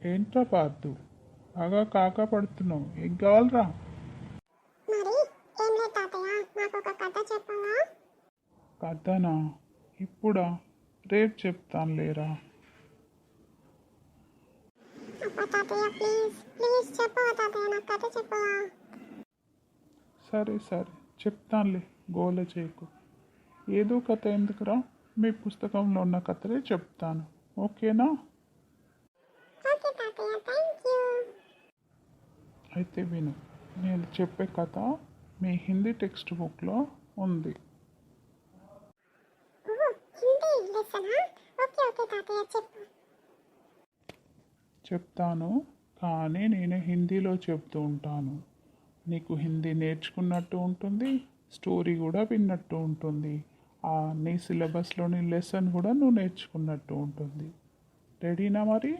ఏంట్రా పార్దు బాగా కాకా పడుతున్నావు? ఏం కావాలరా? మరి ఏం లేదు తాతయ్య, నాకు ఒక కథ చెప్పవా? కథనా? ఇప్పుడా? రేపు చెప్తాను లేరా. అబ్బా తాతయ్య, ప్లీజ్ ప్లీజ్ చెప్పవా తాతయ్య, నాకు కథ చెప్పవా? సరే సరే చెప్తానులే, గోల చేయకు. ఏదో కథ ఎందుకురా, మీ పుస్తకంలో ఉన్న కథలే చెప్తాను, ఓకేనా? ఓకే తాతయ్య, థ్యాంక్ యూ. అయితే విను. నేను చెప్పే కథ మీ హిందీ టెక్స్ట్ బుక్లో ఉంది. ఓహ్, హిందీ లెసనా? ఓకే ఓకే తాతయ్య, చెప్పు. చెప్తాను, కానీ నేను హిందీలో చెప్తూ ఉంటాను. నీకు హిందీ నేర్చుకున్నట్టు ఉంటుంది, స్టోరీ కూడా విన్నట్టు ఉంటుంది. నీ సిలబస్లోని లెసన్ కూడా నువ్వు నేర్చుకున్నట్టు ఉంటుంది. రెడీనా మరి?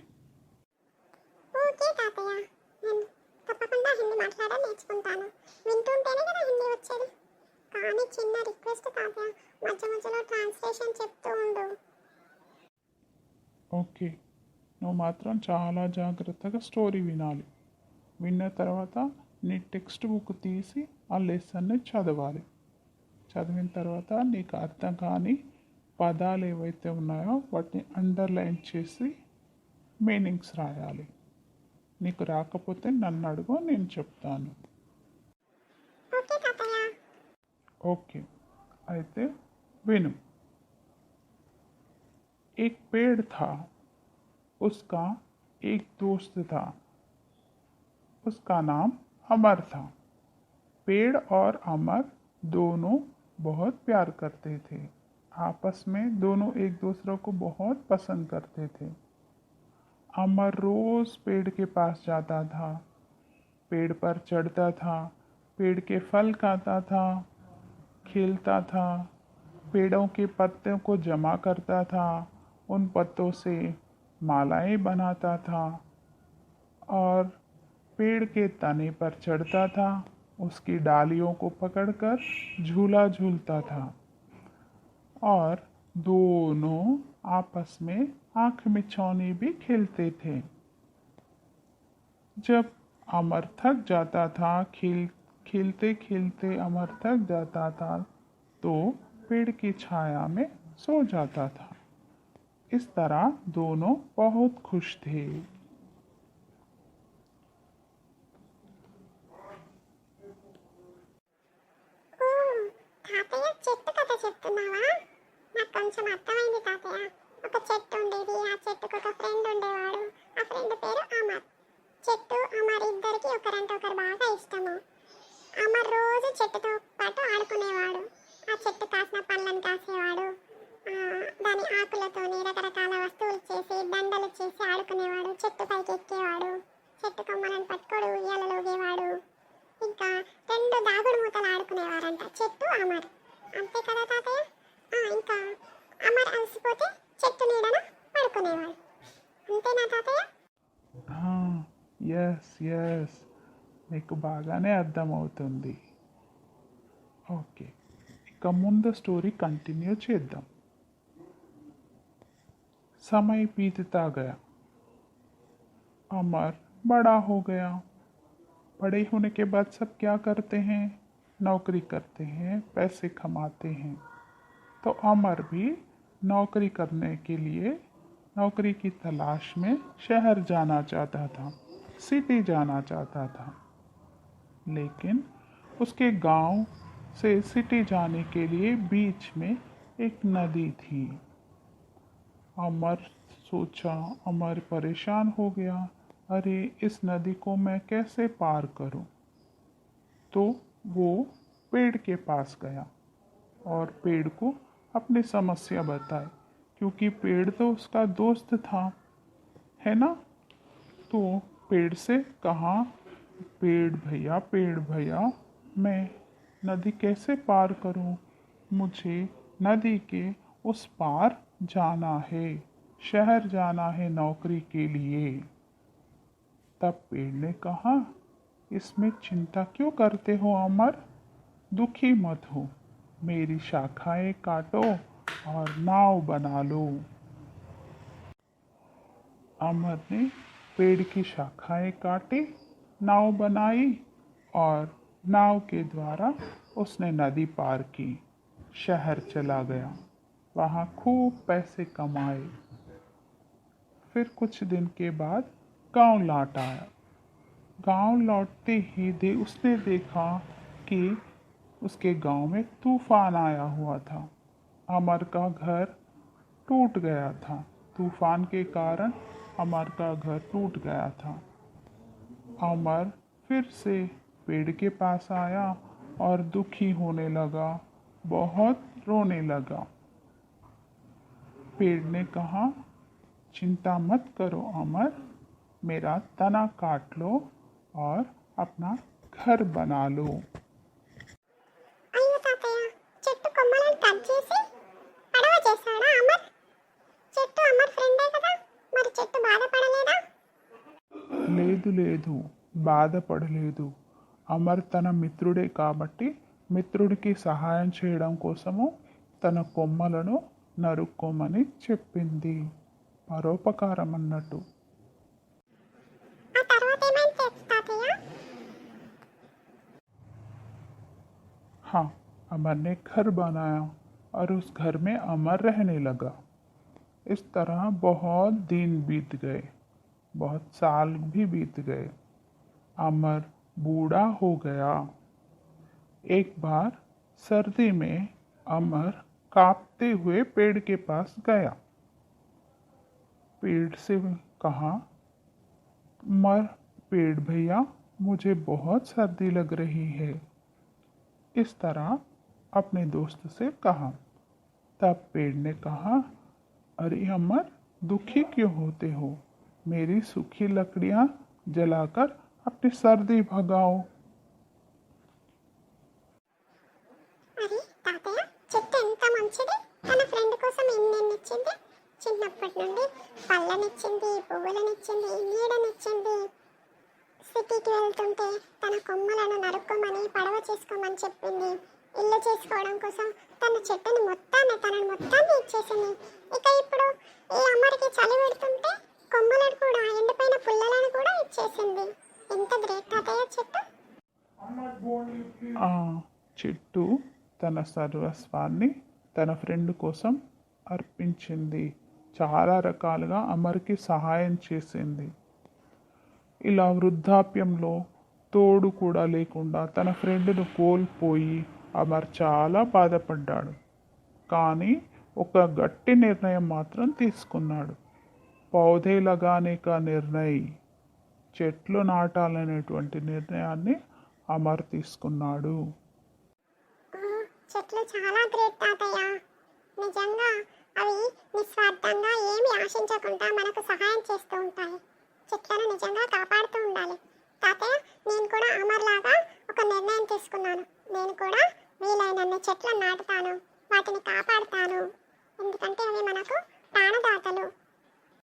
ఓకే తాతయ్య, నేను తప్పకుండా హిందీ మాట్లాడడం నేర్చుకుంటాను. వింటుంటేనే కదా హిందీ వచ్చేది. కానీ చిన్న రిక్వెస్ట్ తాతయ్య, మధ్య మధ్యలో ట్రాన్స్లేషన్ చెప్తూ ఉండు. ఓకే, నువ్వు మాత్రం చాలా జాగ్రత్తగా స్టోరీ వినాలి. విన్న తర్వాత నీ టెక్స్ట్ బుక్ తీసి ఆ లెసన్ని చదవాలి. చదివిన తర్వాత నీకు అర్థం కాని పదాలు ఏవైతే ఉన్నాయో వాటిని అండర్లైన్ చేసి మీనింగ్స్ రాయాలి. నీకు రాకపోతే నన్ను అడుగు, నేను చెప్తాను. ఓకే తాతయ్య. ఓకే, అయితే విను. एक पेड़ था, उसका एक दोस्त था, उसका नाम अमर था। पेड़ और अमर दोनों बहुत प्यार करते थे। आपस में दोनों एक दूसरे को बहुत पसंद करते थे। अमर रोज पेड़ के पास जाता था, पेड़ पर चढ़ता था, पेड़ के फल खाता था, खेलता था, पेड़ों के पत्तों को जमा करता था, उन पत्तों से मालाएं बनाता था और पेड़ के तने पर चढ़ता था, उसकी डालियों को पकड़कर झूला झूलता था और दोनों आपस में आंख मिचौनी भी खेलते थे। जब अमर थक जाता था, खेलते खेलते अमर थक जाता था, तो पेड़ की छाया में सो जाता था। इस तरह दोनों बहुत खुश थे। ఓహ్, తాతయ్య చెట్టు కథ చెప్తున్నావా? నాకు కొంచెం అర్థమైంది తాతయ్య. ఒక చెట్టు ఉండేది, ఆ చెట్టుకు ఒక ఫ్రెండ్ ఉండేవాడు. ఆ ఫ్రెండ్ పేరు అమర్. చెట్టు అమర్ ఇద్దరికి ఒకరంటే ఒకరు బాగా ఇష్టము. అమర్ రోజు చెట్టుతో పాటు ఆడుకునేవాడు. ఆ చెట్టు కాసిన పండ్లను కాసేవాడు. దాని ఆకులతోని రకరకాల వస్తువులు చేసి దండలు చేసి ఆడుకునేవాడు. చెట్టు పైకి ఎక్కేవాడు, చెట్టు కొమ్మలను పట్టుకోడు ఉయ్యాలలో ఊగేవాడు. ఇంకా రెండు దాగుడు మూతలు ఆడుకునేవారంట చెట్టు అమర్. అంతే కదా తాతయ్య? ఇంకా అమర్ అలసిపోతే చెట్టు నీడన పడుకునేవాడు. అంతేనా తాతయ్య? ఎస్ ఎస్, నీకు బాగానే అర్థమవుతుంది. ఓకే, ఇక ముందు స్టోరీ కంటిన్యూ చేద్దాం. समय बीतता गया, अमर बड़ा हो गया। बड़े होने के बाद सब क्या करते हैं? नौकरी करते हैं, पैसे कमाते हैं। तो अमर भी नौकरी करने के लिए नौकरी की तलाश में शहर जाना चाहता था, सिटी जाना चाहता था। लेकिन उसके गांव से सिटी जाने के लिए बीच में एक नदी थी। अमर परेशान हो गया। अरे, इस नदी को मैं कैसे पार करूं? तो वो पेड़ के पास गया और पेड़ को अपनी समस्या बताई, क्योंकि पेड़ तो उसका दोस्त था, है ना? तो पेड़ से कहा, पेड़ भैया, मैं नदी कैसे पार करूं? मुझे नदी के उस पार जाना है, शहर जाना है नौकरी के लिए। तब पेड़ ने कहा, इसमें चिंता क्यों करते हो अमर? दुखी मत हो, मेरी शाखाएं काटो और नाव बना लो। अमर ने पेड़ की शाखाएं काटी, नाव बनाई और नाव के द्वारा उसने नदी पार की, शहर चला गया, वहाँ खूब पैसे कमाए। फिर कुछ दिन के बाद गांव लौट आया। गांव लौटते ही उसने देखा कि उसके गांव में तूफान आया हुआ था। अमर का घर टूट गया था। तूफान के कारण अमर का घर टूट गया था। अमर फिर से पेड़ के पास आया और दुखी होने लगा, बहुत रोने लगा। पेड़ ने कहा, चिंता मत करो अमर, मेरा तना काट लो और अपना घर बना लो। అయ్యో తాతయ్య, చెట్టు కొమ్మలను కట్ చేసి పడవ చేశాడా అమర్? చెట్టు అమర్ ఫ్రెండే కదా, మరి చెట్టు బాధపడలేదా? లేదు లేదు, బాధపడలేదు. అమర్ తన మిత్రుడే కాబట్టి మిత్రుడికి సహాయం చేయడం కోసము తన కొమ్మలను నరుక్కోమని చెప్పింది. పరోపకారం అన్నట్టు. ఆ తర్వాత ఏమైంది తాతయ్య? हाँ, अमर ने घर बनाया और उस घर में अमर रहने लगा। इस तरह बहुत दिन बीत गए, बहुत साल भी बीत गए। अमर बूढ़ा हो गया। एक बार सर्दी में अमर कांपते हुए पेड़ के पास गया। पेड़ से कहा, मर पेड़ भैया, मुझे बहुत सर्दी लग रही है। इस तरह अपने दोस्त से कहा। तब पेड़ ने कहा, अरे अमर, दुखी क्यों होते हो? मेरी सूखी लकड़ियां जलाकर अपनी सर्दी भगाओ। అరే తాతయ్య, చెట్టు ఎంత మంచిది, తన ఫ్రెండ్ కోసం ఇచ్చింది. చిన్నప్పటి నుండి పళ్ళనిచ్చింది, పువ్వులనిచ్చింది, నీడనిచ్చింది. సిటీకి వెళ్తుంటే తన కొమ్మలను నరుక్కోమని, పడవ చేసుకోమని చెప్పింది. ఇల్లు చేసుకోవడం కోసం తన చెట్టుని తనని మొత్తాన్ని ఇచ్చేసింది. ఇక ఇప్పుడు ఈ అమ్మడికి చలి పెడుతుంటే కొమ్మలను కూడా, ఎండిపోయిన పుల్లలను కూడా ఇచ్చేసింది. ఎంత గ్రేట్ తాతయ్య చెట్టు. ఆ చెట్టు తన సర్వస్వాన్ని తన ఫ్రెండ్ కోసం అర్పించింది. చాలా రకాలుగా అమర్కి సహాయం చేసింది. ఇలా వృద్ధాప్యంలో తోడు కూడా లేకుండా తన ఫ్రెండ్ను కోల్పోయి అమర్ చాలా బాధపడ్డాడు. కానీ ఒక గట్టి నిర్ణయం మాత్రం తీసుకున్నాడు. పౌధే లగానే కా నిర్ణయ్, చెట్లు నాటాలనేటువంటి నిర్ణయాన్ని అమర్ తీసుకున్నాడు. చెట్లు చాలా గ్రేట్ తాతయ్య. నిజంగా అవి నిస్వార్థంగా ఏమి ఆశించకుండా మనకు సహాయం చేస్తూ ఉంటాయి. చెట్లను నిజంగా కాపాడుతూ ఉండాలి. తాతయ్య, నేను కూడా అమర్ లాగా ఒక నిర్ణయం తీసుకున్నాను. నేను కూడా వీలైనన్ని చెట్లను నాటుతాను, వాటిని కాపాడుతాను. ఎందుకంటే అవి మనకు ప్రాణదాతలు.